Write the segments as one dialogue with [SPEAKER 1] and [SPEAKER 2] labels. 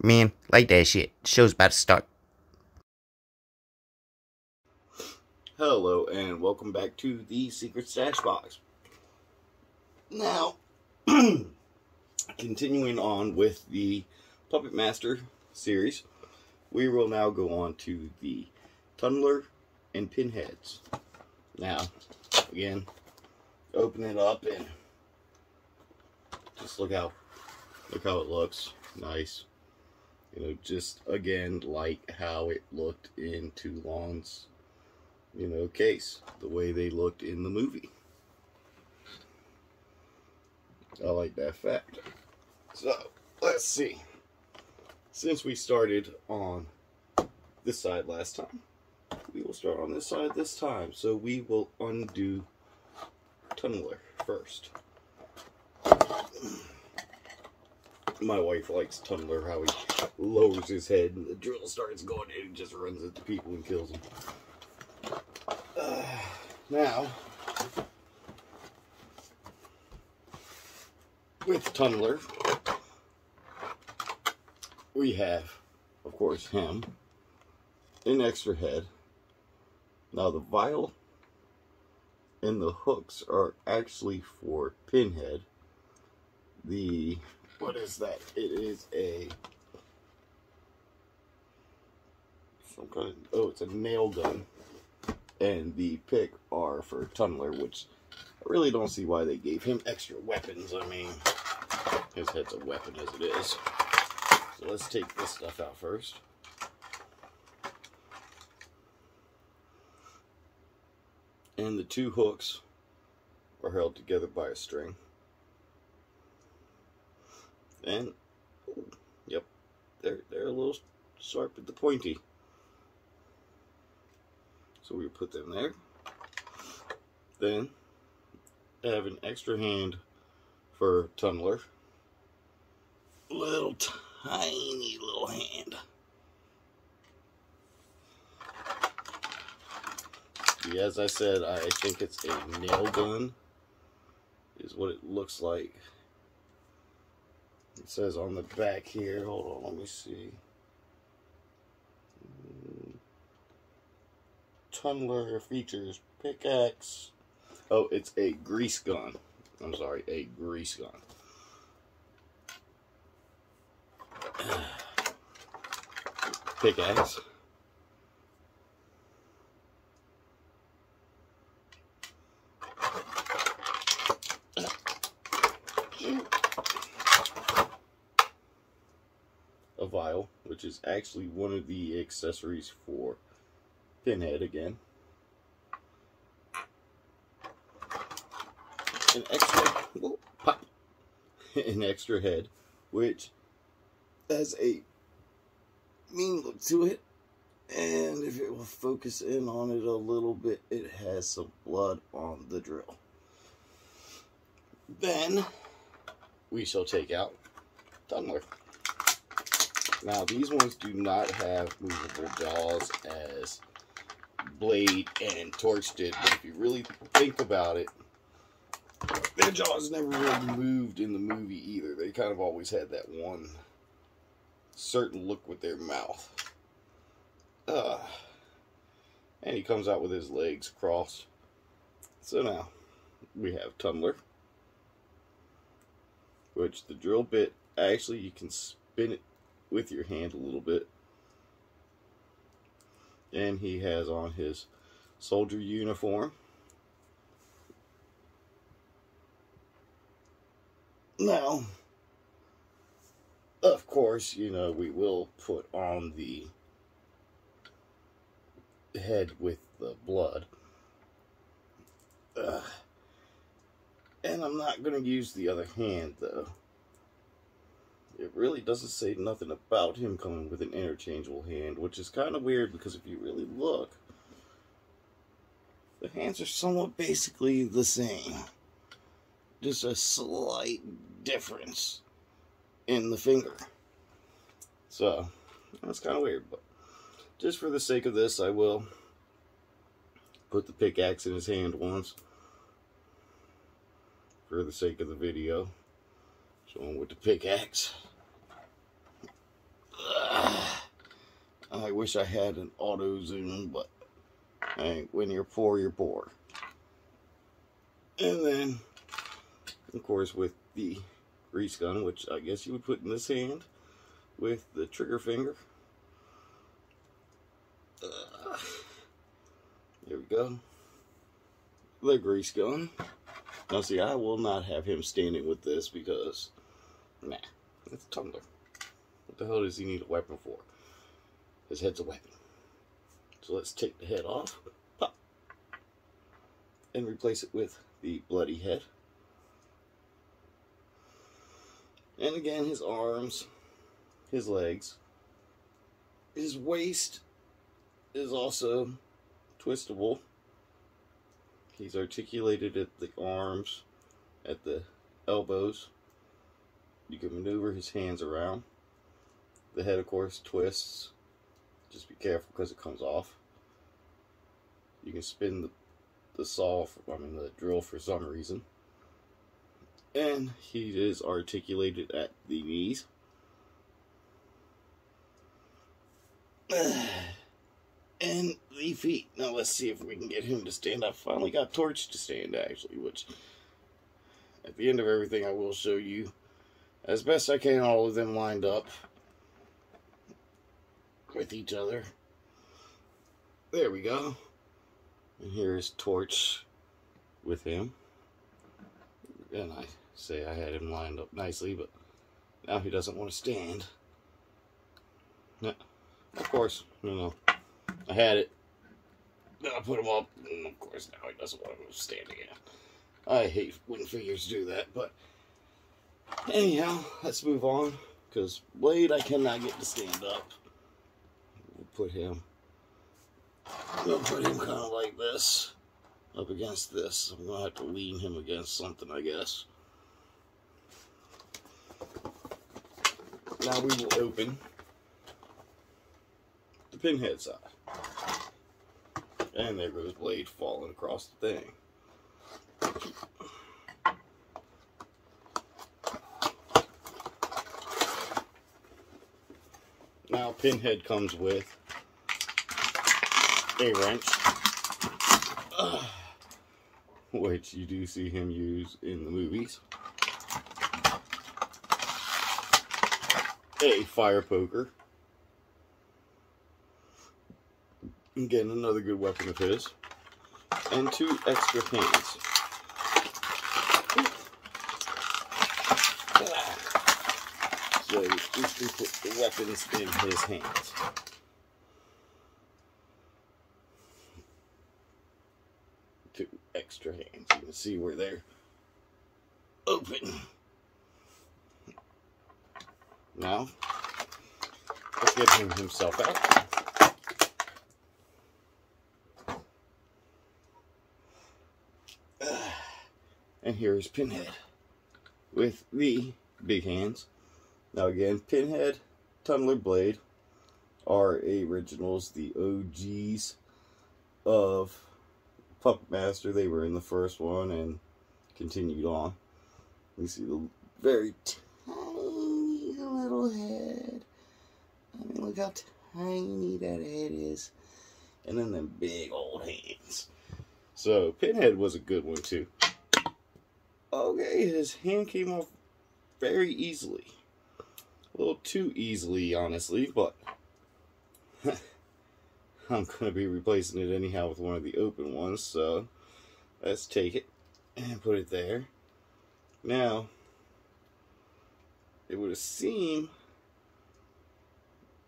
[SPEAKER 1] Man, like that shit. Show's about to start.
[SPEAKER 2] Hello, and welcome back to the Secret Stash Box. Now, continuing on with the Puppet Master series, we will now go on to the Tunneler and Pinheads. Now, again, open it up and just look how it looks. Nice. You know, just again, like how it looked in Toulon's, case. The way they looked in the movie. I like that fact. So, let's see. Since we started on this side last time, we will start on this side this time. So we will undo Tunneler first. My wife likes Tunneler, how he lowers his head and the drill starts going and he just runs at the people and kills them. Now, with Tunneler, we have, of course, him, an extra head. Now the vial and the hooks are actually for Pinhead. What is that? It is it's a nail gun. And the pick are for Tunneler, which I really don't see why they gave him extra weapons. I mean, his head's a weapon as it is. So let's take this stuff out first. And the two hooks are held together by a string. And, yep, they're a little sharp at the pointy. So we put them there. Then I have an extra hand for Tunneler. Tiny little hand. Yeah, as I said, I think it's a nail gun, is what it looks like. It says on the back here, hold on, let me see. Tunneler features pickaxe. Oh, it's a grease gun. I'm sorry, a grease gun. Pickaxe. A vial, which is actually one of the accessories for Pinhead again. An extra head, which has a mean look to it, and if it will focus in on it a little bit, it has some blood on the drill. Then we shall take out Tunneler. Now these ones do not have movable jaws as Blade and Torch did, but if you really think about it, their jaws never really moved in the movie either. They kind of always had that one certain look with their mouth. And he comes out with his legs crossed. So now we have Tunneler, which the drill bit, actually you can spin it with your hand a little bit. And he has on his soldier uniform. Now, of course, we will put on the head with the blood. And I'm not going to use the other hand, though. It really doesn't say nothing about him coming with an interchangeable hand, which is kind of weird because if you really look, the hands are somewhat basically the same. Just a slight difference in the finger. So, that's kind of weird, but just for the sake of this, I will put the pickaxe in his hand once. For the sake of the video. Show him with the pickaxe. I wish I had an auto zoom, but hey, when you're poor, you're poor. And then, of course, with the grease gun, which I guess you would put in this hand with the trigger finger. There we go. The grease gun. Now see, I will not have him standing with this because, nah, it's a tumbler. What the hell does he need a weapon for? His head's a weapon. So let's take the head off, pop, and replace it with the bloody head. And again, his arms, his legs, his waist is also twistable. He's articulated at the arms, at the elbows. You can maneuver his hands around. The head, of course, twists. Just be careful because it comes off. You can spin the the drill for some reason. And he is articulated at the knees. And the feet. Now let's see if we can get him to stand. I finally got Torch to stand, actually, which at the end of everything I will show you as best I can all of them lined up with each other. There we go. And here's Torch with him. And I say I had him lined up nicely, but now he doesn't want to stand. Now, of course, I had it. Then I put him up, and of course now he doesn't want to stand again. I hate when figures do that, but anyhow, let's move on, because Blade I cannot get to stand up. We'll put him kind of like this, up against this. I'm going to have to lean him against something, I guess. Now we will open the Pinhead side. And there goes Blade falling across the thing. Now Pinhead comes with a wrench, which you do see him use in the movies. A fire poker. Again, another good weapon of his. And 2 extra hands. So we can put the weapons in his hands. Two extra hands. You can see where they're open. Now, let's get him himself out. And here is Pinhead with the big hands. Now again, Pinhead, Tumbler, Blade are originals, the OGs of Puppet Master. They were in the first one and continued on. You see the very tiny little head. I mean, look how tiny that head is. And then them big old hands. So, Pinhead was a good one too. Okay, his hand came off very easily. A little too easily, honestly, but I'm going to be replacing it anyhow with one of the open ones, so let's take it and put it there. Now, it would seem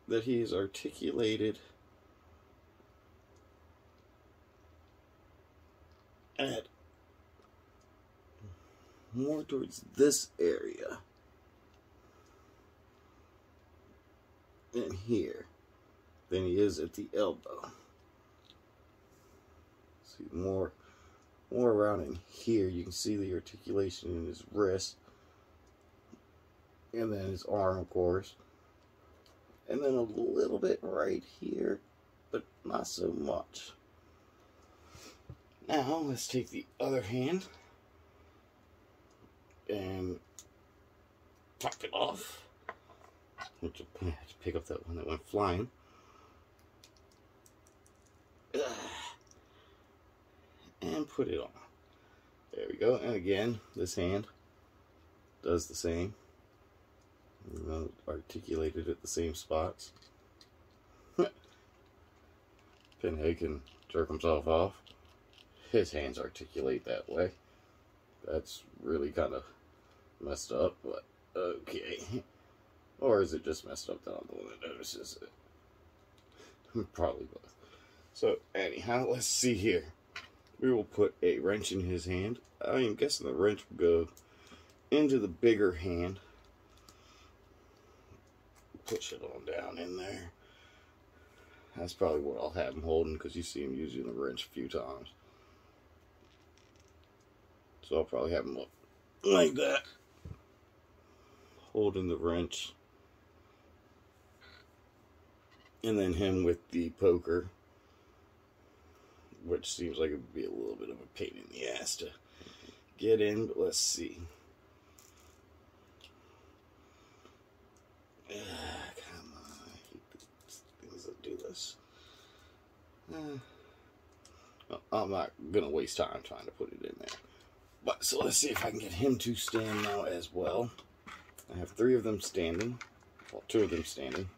[SPEAKER 2] that he is articulated at more towards this area in here than he is at the elbow. See, more around in here. You can see the articulation in his wrist, and then his arm, of course, and then a little bit right here, but not so much. Now let's take the other hand and pop it off. Which I have to pick up that one that went flying. And put it on. There we go. And again, this hand does the same. Articulated at the same spots. Pinhead can jerk himself off. His hands articulate that way. That's really kind of messed up, but okay. Or is it just messed up that I'm the one that notices it? Probably both. So anyhow, let's see here. We will put a wrench in his hand. I am guessing the wrench will go into the bigger hand. Push it on down in there. That's probably what I'll have him holding, because you see him using the wrench a few times. So I'll probably have him look like that, holding the wrench. And then him with the poker, which seems like it would be a little bit of a pain in the ass to get in, but let's see. Come on, I hate things that do this. I'm not going to waste time trying to put it in there. But, so let's see if I can get him to stand now as well. I have 3 of them standing. Well, 2 of them standing.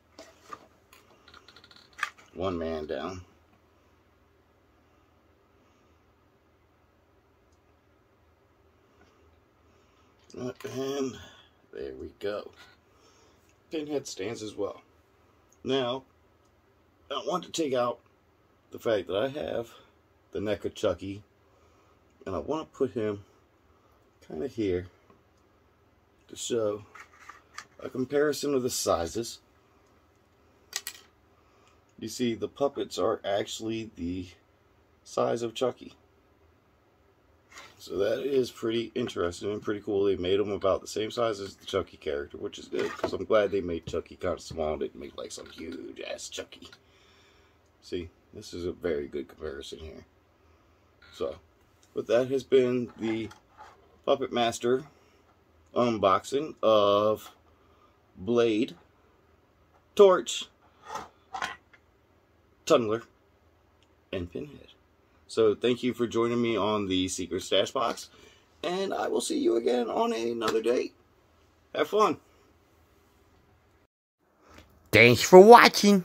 [SPEAKER 2] 1 man down. And there we go. Pinhead stands as well. Now, I want to take out the fact that I have the neck of Chucky, and I want to put him kind of here to show a comparison of the sizes. You see, the puppets are actually the size of Chucky. So that is pretty interesting and pretty cool. They made them about the same size as the Chucky character, which is good, because I'm glad they made Chucky kind of small and didn't make like some huge ass Chucky. See, this is a very good comparison here. So, but that has been the Puppet Master unboxing of Blade, Torch, Tunnler, and Pinhead. So thank you for joining me on the Secret Stash Box, and I will see you again on another date. Have fun.
[SPEAKER 1] Thanks for watching.